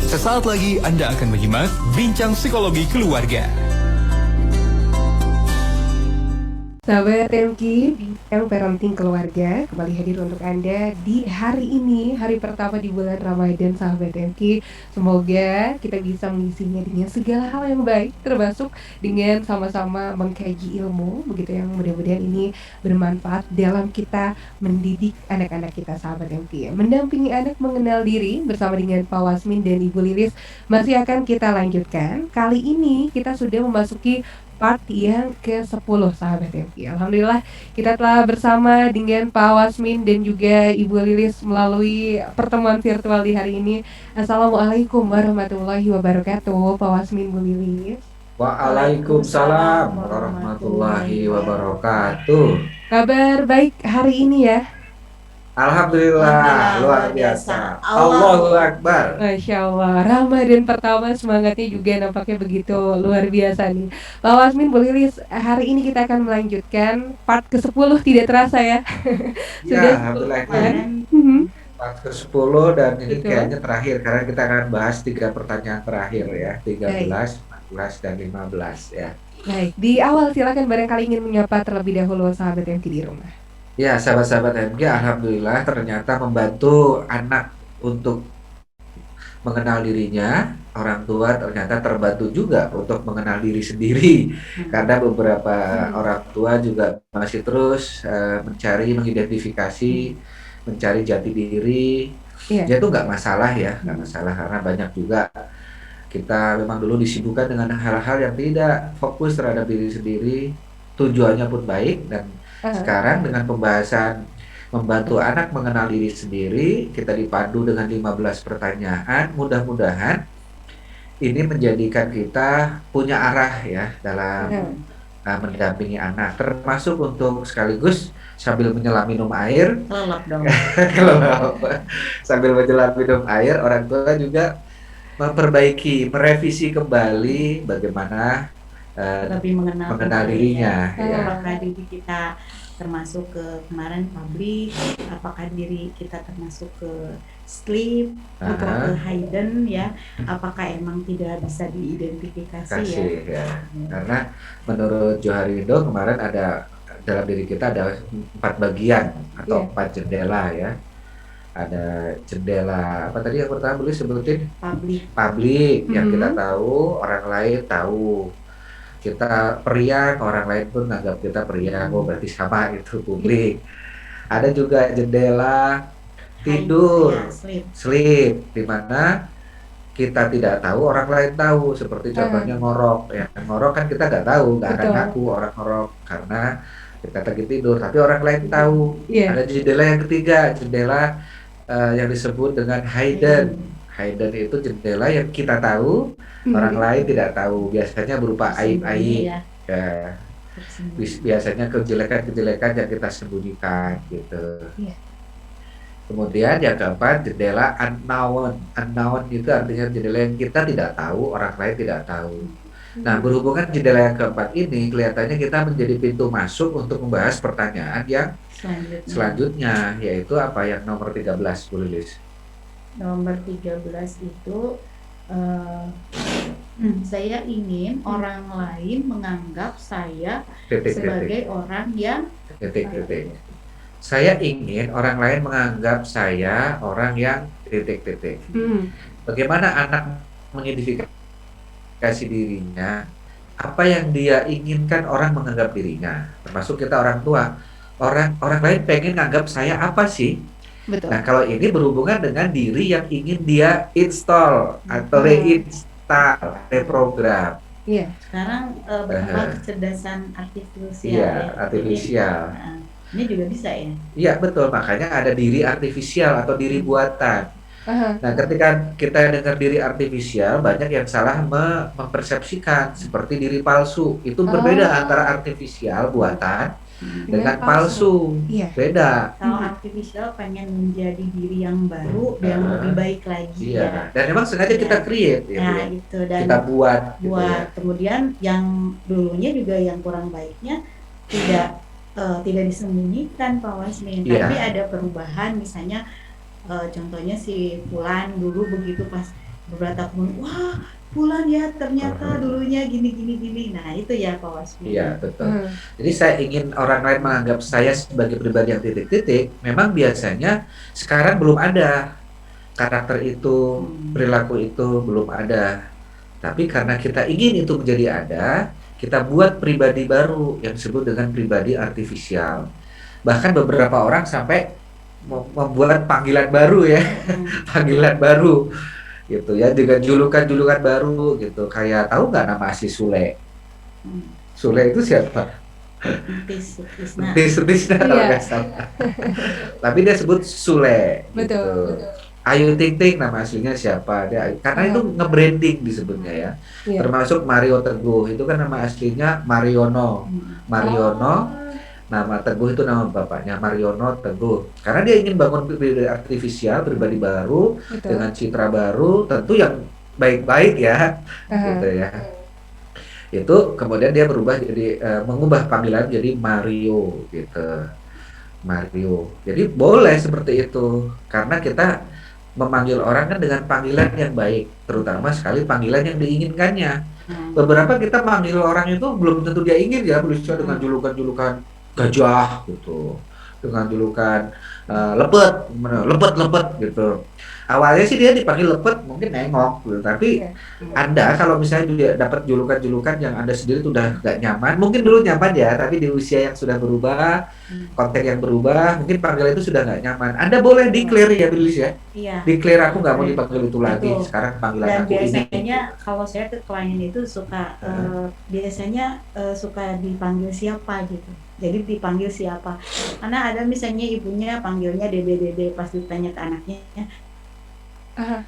Sesaat lagi Anda akan menyimak Bincang Psikologi Keluarga. Sahabat TMK, Bincang Parenting Keluarga kembali hadir untuk Anda di hari ini, hari pertama di bulan Ramadan, sahabat TMK. Semoga kita bisa mengisinya dengan segala hal yang baik, termasuk dengan sama-sama mengkaji ilmu, begitu yang mudah-mudahan ini bermanfaat dalam kita mendidik anak-anak kita, sahabat TMK. Mendampingi anak mengenal diri bersama dengan Pak Wasmin dan Ibu Lilis masih akan kita lanjutkan. Kali ini kita sudah memasuki part yang ke-10, sahabat MK. Alhamdulillah kita telah bersama dengan Pak Wasmin dan juga Ibu Lilis melalui pertemuan virtual di hari ini. Assalamualaikum warahmatullahi wabarakatuh, Pak Wasmin, Bu Lilis. Waalaikumsalam warahmatullahi wabarakatuh. Kabar baik hari ini ya? Alhamdulillah, luar biasa. Allahu Akbar. Masya Allah, Ramadan pertama semangatnya juga nampaknya begitu luar biasa nih. Pak Wasmin, Bu Lilis, hari ini kita akan melanjutkan part ke-10, tidak terasa ya. Ya, alhamdulillah ini part ke-10 dan ini Betul. kayaknya terakhir karena kita akan bahas 3 pertanyaan terakhir ya, 13, 14 dan 15 ya. Baik, di awal silakan barangkali ingin menyapa terlebih dahulu sahabat yang di rumah. Ya, sahabat-sahabat MG, alhamdulillah ternyata membantu anak untuk mengenal dirinya, orang tua ternyata terbantu juga untuk mengenal diri sendiri. Karena beberapa orang tua juga masih terus mencari, mengidentifikasi, mencari jati diri. Iya. Ya itu nggak masalah ya, nggak masalah karena banyak juga kita memang dulu disibukkan dengan hal-hal yang tidak fokus terhadap diri sendiri, tujuannya pun baik dan sekarang dengan pembahasan membantu anak mengenal diri sendiri, kita dipandu dengan 15 pertanyaan, mudah-mudahan ini menjadikan kita punya arah ya dalam mendampingi anak, termasuk untuk sekaligus sambil menyelam minum air, Kelelap dong. sambil menyelam minum air, orang tua juga memperbaiki, merevisi kembali bagaimana Lebih mengenal dirinya ya. Apakah diri kita termasuk ke kemarin public, apakah diri kita termasuk ke sleep atau ke hidden ya, apakah emang tidak bisa diidentifikasi ya. Karena menurut Johari Windo kemarin ada dalam diri kita ada 4 bagian atau 4 jendela ya. Ada jendela apa tadi yang pertama boleh sebutin? Public yang kita tahu, orang lain tahu. Kita periang, orang lain pun menganggap kita periang, oh berarti sama itu publik. Ada juga jendela tidur, sleep, di mana kita tidak tahu, orang lain tahu. Seperti contohnya ngorok, ya ngorok kan kita nggak tahu, nggak akan ngaku orang ngorok karena kita lagi tidur, tapi orang lain tahu. Ada jendela yang ketiga, jendela yang disebut dengan hidden. Hidden itu jendela yang kita tahu, orang lain tidak tahu. Biasanya berupa aib-aib, ya. Biasanya kejelekan-kejelekan yang kita sembunyikan, gitu. Kemudian yang keempat, jendela unknown. Unknown itu artinya jendela yang kita tidak tahu, orang lain tidak tahu. Nah, berhubungan jendela yang keempat ini, kelihatannya kita menjadi pintu masuk untuk membahas pertanyaan yang selanjutnya, yaitu apa yang nomor 13, Bu Lilis? Nomor 13 itu saya ingin orang lain menganggap saya sebagai orang yang Saya ingin orang lain menganggap saya orang yang Bagaimana anak mengidentifikasi dirinya, apa yang dia inginkan orang menganggap dirinya, termasuk kita orang tua. Orang lain pengen nganggap saya apa sih? Betul. Nah, kalau ini berhubungan dengan diri yang ingin dia install atau reinstall, reprogram. Iya. Sekarang berupa kecerdasan artifisial. Iya, artifisial. Ini juga bisa ya? Iya, betul. Makanya ada diri artifisial atau diri buatan. Nah, ketika kita dengar diri artifisial, banyak yang salah mempersepsikan seperti diri palsu. Itu berbeda antara artifisial buatan dengan palsu. Beda. Kalau artifisial pengen menjadi diri yang baru dan lebih baik lagi ya. Dan memang sengaja kita create ya. Gitu. Dan kita buat gitu ya. Kemudian yang dulunya juga yang kurang baiknya tidak disembunyikan, Pak Wasmin. Tapi ada perubahan, misalnya contohnya si Fulan dulu begitu pas beberapa tahun, wah Bulan ya ternyata dulunya gini gini gini. Nah itu ya Pak Wasmi. Iya, betul. Jadi saya ingin orang lain menganggap saya sebagai pribadi yang titik-titik. Memang biasanya sekarang belum ada karakter itu, perilaku itu belum ada. Tapi karena kita ingin itu menjadi ada, kita buat pribadi baru yang disebut dengan pribadi artifisial. Bahkan beberapa orang sampai membuat panggilan baru ya, panggilan baru gitu ya, dengan julukan-julukan baru gitu. Kayak tahu nggak nama asli Sule? Sule itu siapa? Tisna kalau nggak salah. Tapi dia sebut Sule. Betul, Gitu. betul. Ayu Ting Ting nama aslinya siapa? Dia karena itu nge-branding disebutnya ya. Iya. Termasuk Mario Teguh itu kan nama aslinya Mariono. Mariono. Nama Teguh itu nama bapaknya, Mariono Teguh. Karena dia ingin bangun pribadi artifisial, pribadi baru, Betul. dengan citra baru, tentu yang baik-baik ya, gitu ya. Itu kemudian dia berubah jadi mengubah panggilan jadi Mario, gitu. Mario. Jadi boleh seperti itu, karena kita memanggil orang kan dengan panggilan yang baik, terutama sekali panggilan yang diinginkannya. Beberapa kita manggil orang itu belum tentu dia ingin ya, berusaha dengan julukan-julukan gajah gitu, dengan julukan lepet gitu. Awalnya sih dia dipanggil lepet, mungkin nengok gitu. Tapi Anda kalau misalnya dia dapat julukan-julukan yang Anda sendiri sudah gak nyaman, mungkin dulu nyaman ya, tapi di usia yang sudah berubah, konteks yang berubah, mungkin panggilan itu sudah gak nyaman. Anda boleh declare ya, Bilis ya. Iya. Declare aku nggak mau dipanggil itu lagi. Betul. Sekarang panggilan Dan aku ini. biasanya kalau saya ke klien itu suka biasanya suka dipanggil siapa gitu. Jadi dipanggil siapa. Karena ada misalnya ibunya panggilnya Dede, pas ditanya ke anaknya,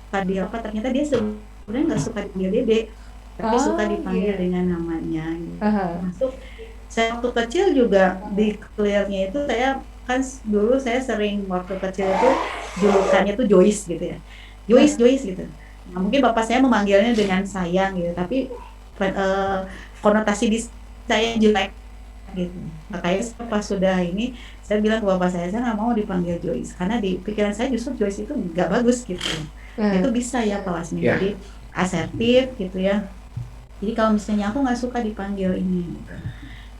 tadi apa, ternyata dia sebenarnya nggak suka dipanggil Dede, tapi suka dipanggil dengan namanya. Gitu. Masuk saya waktu kecil juga di clearnya itu saya kan dulu saya sering waktu kecil itu julukannya tuh Joyce gitu ya, Joyce gitu. Nah, mungkin bapak saya memanggilnya dengan sayang gitu, tapi konotasi di saya jelek gitu. Makanya pas sudah ini saya bilang ke bapak saya nggak mau dipanggil Joyce karena di pikiran saya justru Joyce itu nggak bagus gitu. Itu bisa ya Pak Wasmi, jadi asertif gitu ya. Jadi kalau misalnya aku nggak suka dipanggil ini gitu.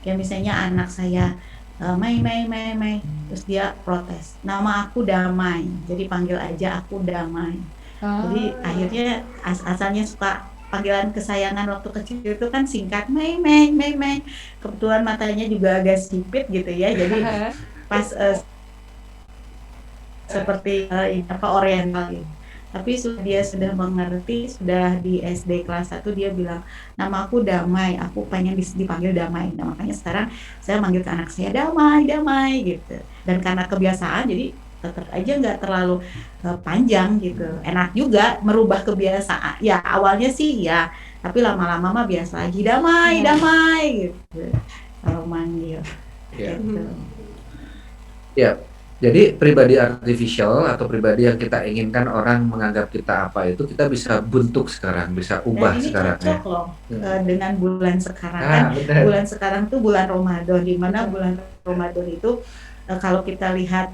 Kayak misalnya anak saya Mai, terus dia protes, nama aku Damai, jadi panggil aja aku Damai. Jadi akhirnya asalnya suka panggilan kesayangan waktu kecil itu kan singkat Mai. Kebetulan matanya juga agak sipit gitu ya, jadi pas seperti oriental gitu. Tapi dia sudah mengerti, sudah di SD kelas 1 dia bilang, nama aku Damai, aku pengen dipanggil Damai. Nah, makanya sekarang saya manggil ke anak saya Damai gitu. Dan karena kebiasaan jadi tetap aja nggak terlalu panjang gitu. Enak juga merubah kebiasaan. Ya awalnya sih ya, tapi lama-lama mah biasa lagi Damai gitu. Kalau manggil. Gitu. Ya. Jadi pribadi artificial atau pribadi yang kita inginkan orang menganggap kita apa itu kita bisa bentuk sekarang, bisa ubah sekarang. Dan ini cocok loh dengan bulan sekarang kan. Bulan sekarang tuh bulan Ramadan, di mana bulan Ramadan itu kalau kita lihat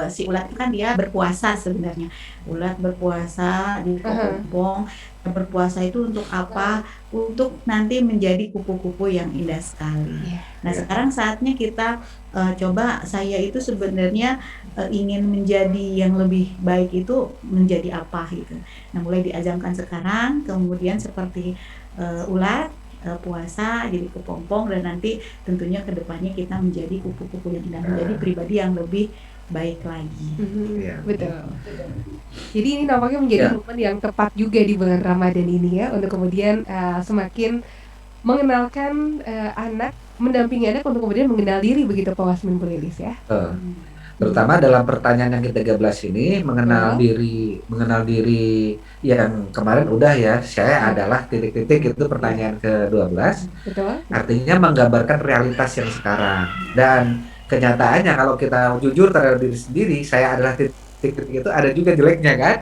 si ulat kan dia berpuasa sebenarnya. Ulat berpuasa di kepompong. Berpuasa itu untuk apa? Untuk nanti menjadi kupu-kupu yang indah sekali. Nah sekarang saatnya kita coba, saya itu sebenarnya ingin menjadi yang lebih baik itu menjadi apa gitu. Nah mulai diajarkan sekarang, kemudian seperti ulat puasa jadi kepompong, dan nanti tentunya kedepannya kita menjadi kupu-kupu yang indah, menjadi pribadi yang lebih baik lagi. Betul. Jadi ini nampaknya menjadi momen yang tepat juga di bulan Ramadan ini ya, untuk kemudian semakin mengenalkan anak, mendampingi anak untuk kemudian mengenal diri, begitu Pak Wasmin Bu Lilis ya. Terutama dalam pertanyaan yang ke-13 ini, mengenal diri yang kemarin udah ya, saya adalah titik-titik, itu pertanyaan ke-12. Betul. Artinya menggambarkan realitas yang sekarang. Dan kenyataannya kalau kita jujur terhadap diri sendiri, saya adalah titik-titik itu ada juga jeleknya kan?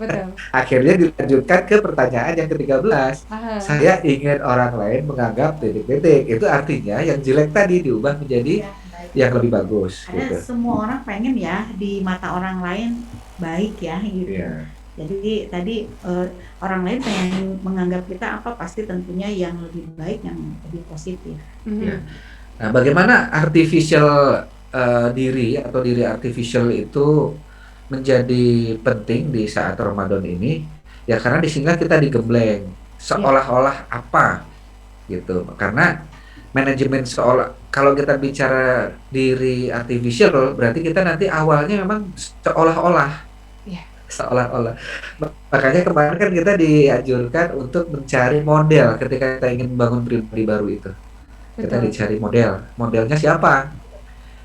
Betul. Akhirnya dilanjutkan ke pertanyaan yang ke-13. Saya ingin orang lain menganggap titik-titik. Itu artinya yang jelek tadi diubah menjadi yang lebih bagus Karena gitu. semua orang pengen ya di mata orang lain baik ya gitu. Iya. Jadi tadi orang lain pengen menganggap kita apa, pasti tentunya yang lebih baik, yang lebih positif. Ya. Nah, bagaimana artificial diri atau diri artificial itu menjadi penting di saat Ramadan ini? Ya karena di sini kita digembleng seolah-olah apa gitu. Karena manajemen kalau kita bicara diri artificial berarti kita nanti awalnya memang seolah-olah. Iya. Seolah-olah. Makanya kemarin kan kita dianjurkan untuk mencari model ketika kita ingin membangun pribadi baru itu. Kita Betul. dicari model. Modelnya siapa?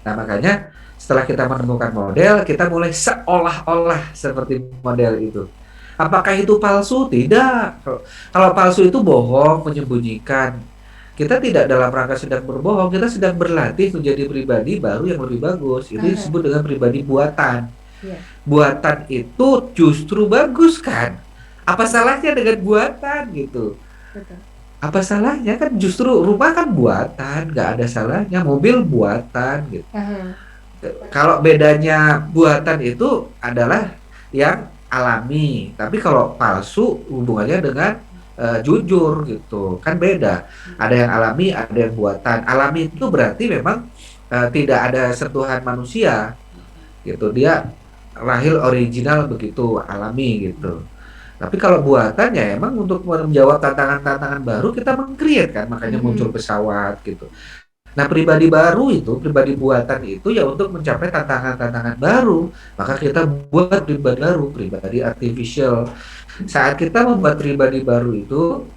Nah, makanya setelah kita menemukan model, kita mulai seolah-olah seperti model itu. Apakah itu palsu? Tidak. Kalau palsu itu bohong, menyembunyikan. Kita tidak dalam rangka sedang berbohong, kita sedang berlatih menjadi pribadi baru yang lebih bagus. Itu disebut dengan pribadi buatan. Iya. Buatan itu justru bagus kan? Apa salahnya dengan buatan gitu? Betul. Apa salahnya kan justru rumah kan buatan, nggak ada salahnya. Mobil buatan gitu. Kalau bedanya buatan itu adalah yang alami, tapi kalau palsu hubungannya dengan jujur gitu, kan beda. Ada yang alami, ada yang buatan. Alami itu berarti memang tidak ada sentuhan manusia gitu, dia lahir original begitu, alami gitu. Tapi kalau buatan ya emang untuk menjawab tantangan-tantangan baru kita meng-create kan, makanya muncul pesawat gitu. Nah, pribadi baru itu, pribadi buatan itu ya untuk mencapai tantangan-tantangan baru. Maka kita buat pribadi baru, pribadi artificial. Saat kita membuat pribadi baru itu,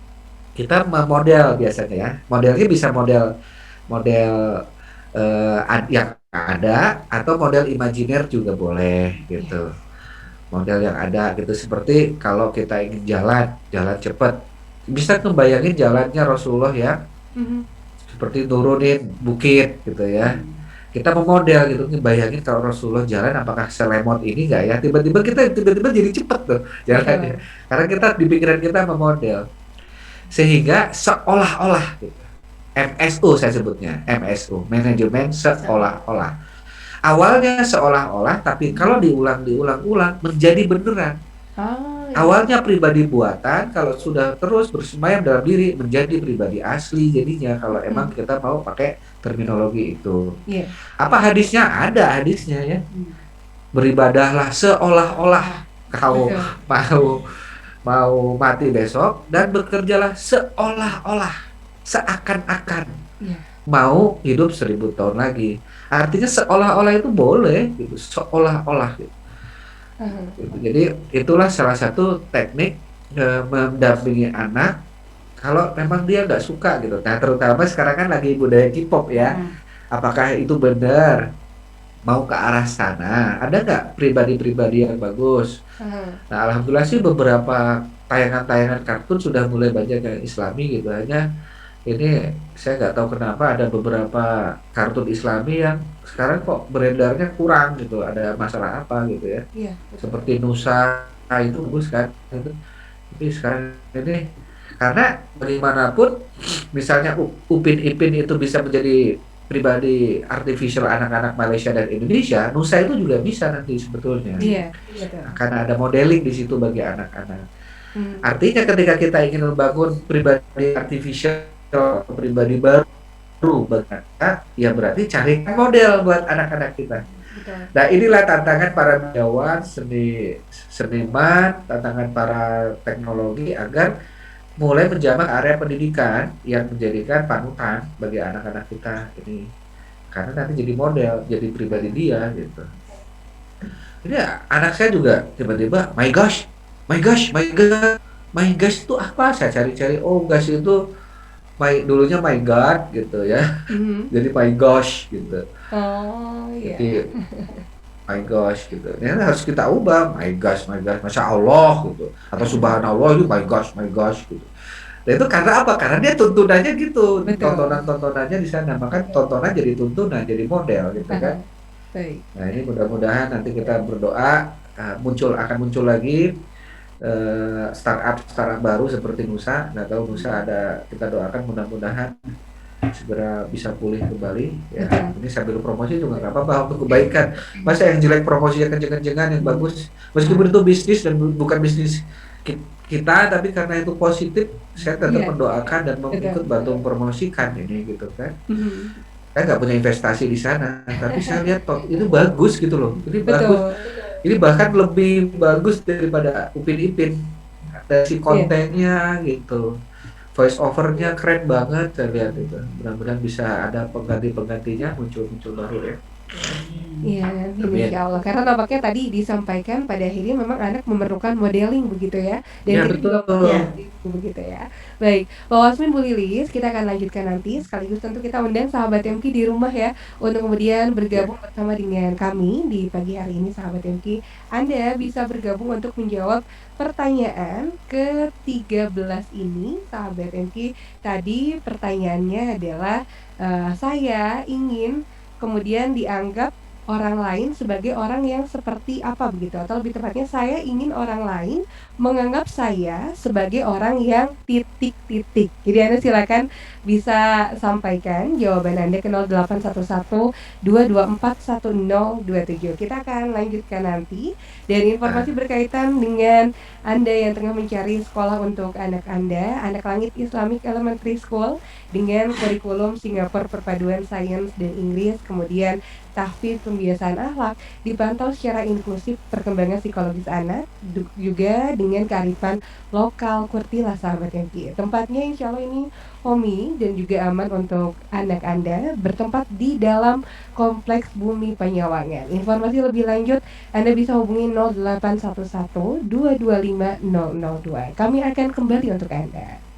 kita memodel biasanya ya. Modelnya bisa model yang ada atau model imajiner juga boleh gitu. Model yang ada gitu, seperti kalau kita ingin jalan cepat, bisa ngebayangin jalannya Rasulullah ya. Seperti turunin bukit gitu ya. Kita memodel gitu, ngebayangin kalau Rasulullah jalan apakah selemot ini enggak ya. Tiba-tiba jadi cepat tuh jalannya. Karena kita di pikiran kita memodel. Sehingga seolah-olah gitu. MSU saya sebutnya, MSU, manajemen seolah-olah. Awalnya seolah-olah, tapi kalau diulang-ulang menjadi beneran. Awalnya pribadi buatan, kalau sudah terus bersemayam dalam diri menjadi pribadi asli jadinya, kalau emang kita mau pakai terminologi itu. Apa hadisnya? Ada hadisnya ya. Beribadahlah seolah-olah kau mau mati besok, dan bekerjalah seolah-olah, seakan-akan mau hidup 1000 tahun lagi. Artinya seolah-olah itu boleh gitu, seolah-olah gitu. Jadi itulah salah satu teknik mendampingi anak kalau memang dia nggak suka gitu. Nah, terutama sekarang kan lagi budaya K-pop ya. Apakah itu benar mau ke arah sana? Ada nggak pribadi-pribadi yang bagus? Nah, alhamdulillah sih beberapa tayangan-tayangan kartun sudah mulai banyak yang Islami gitu. Hanya ini saya nggak tahu kenapa ada beberapa kartun Islami yang sekarang kok beredarnya kurang gitu, ada masalah apa gitu ya. Seperti Nusa itu bagus kan itu. Tapi sekarang ini karena bagaimanapun misalnya Upin Ipin itu bisa menjadi pribadi artificial anak-anak Malaysia dan Indonesia, Nusa itu juga bisa nanti sebetulnya. Karena ada modeling di situ bagi anak-anak. Artinya ketika kita ingin membangun pribadi artificial, pribadi baru bagi anak, ya berarti carikan model buat anak-anak kita. Nah, inilah tantangan para biawan, seniman, tantangan para teknologi agar mulai menjamak area pendidikan yang menjadikan panutan bagi anak-anak kita ini. Karena nanti jadi model, jadi pribadi dia gitu. Jadi anak saya juga tiba-tiba, my gosh itu apa? Saya cari-cari, oh gosh itu dulunya my god gitu ya. Jadi my gosh gitu. Jadi my gosh gitu. Ini harus kita ubah, my gosh, masya Allah gitu. Atau subhanallah itu my gosh gitu. Dan itu karena apa? Karena dia tuntunannya gitu. Tontonan-tontonannya di sana. Maka tontonan jadi tuntunan, jadi model gitu kan. Nah, ini mudah-mudahan nanti kita berdoa akan muncul lagi startup baru seperti Nusa. Nggak tahu Nusa ada, kita doakan mudah-mudahan segera bisa pulih kembali ya. Betul. Ini sambil promosi juga nggak apa-apa untuk kebaikan. Masa yang jelek promosinya kenceng-kencengan, yang bagus meskipun itu bisnis dan bukan bisnis kita, tapi karena itu positif, saya tetap Iya. mendoakan dan Betul. ikut bantu mempromosikan ini gitu kan. Mhm. Saya nggak punya investasi di sana, tapi saya lihat itu bagus gitu loh. Ini bagus. Betul. Ini bahkan lebih bagus daripada Upin Ipin. Dari si kontennya gitu. Voice overnya keren banget saya lihat itu. Mudah-mudahan bisa ada pengganti-penggantinya, muncul baru ya. Iya, Amin. insya Allah. Karena nampaknya tadi disampaikan pada akhirnya memang anak memerlukan modeling begitu ya. Dan Ya, kita juga betul. punya begitu ya. Baik, Pak Wasmin, Bu Lilis, kita akan lanjutkan nanti. Sekaligus tentu kita undang sahabat MK di rumah ya, untuk kemudian bergabung bersama dengan kami di pagi hari ini, sahabat MK. Anda bisa bergabung untuk menjawab pertanyaan ke-13 ini, sahabat MK. Tadi pertanyaannya adalah saya ingin kemudian dianggap orang lain sebagai orang yang seperti apa begitu, atau lebih tepatnya saya ingin orang lain menganggap saya sebagai orang yang titik-titik. Jadi Anda silakan bisa sampaikan jawaban Anda ke 0811 224 1027. Kita akan lanjutkan nanti, dan informasi berkaitan dengan Anda yang tengah mencari sekolah untuk anak Anda, Anak Langit Islamic Elementary School dengan kurikulum Singapura perpaduan sains dan Inggris, kemudian tahfiz pembiasaan akhlak, dipantau secara inklusif perkembangan psikologis anak, juga dengan kearifan lokal Kurtila, sahabat MK. Tempatnya insya Allah ini homey dan juga aman untuk anak Anda, bertempat di dalam Kompleks Bumi Panyawangan. Informasi lebih lanjut Anda bisa hubungi 0811 225 002. Kami akan kembali untuk Anda.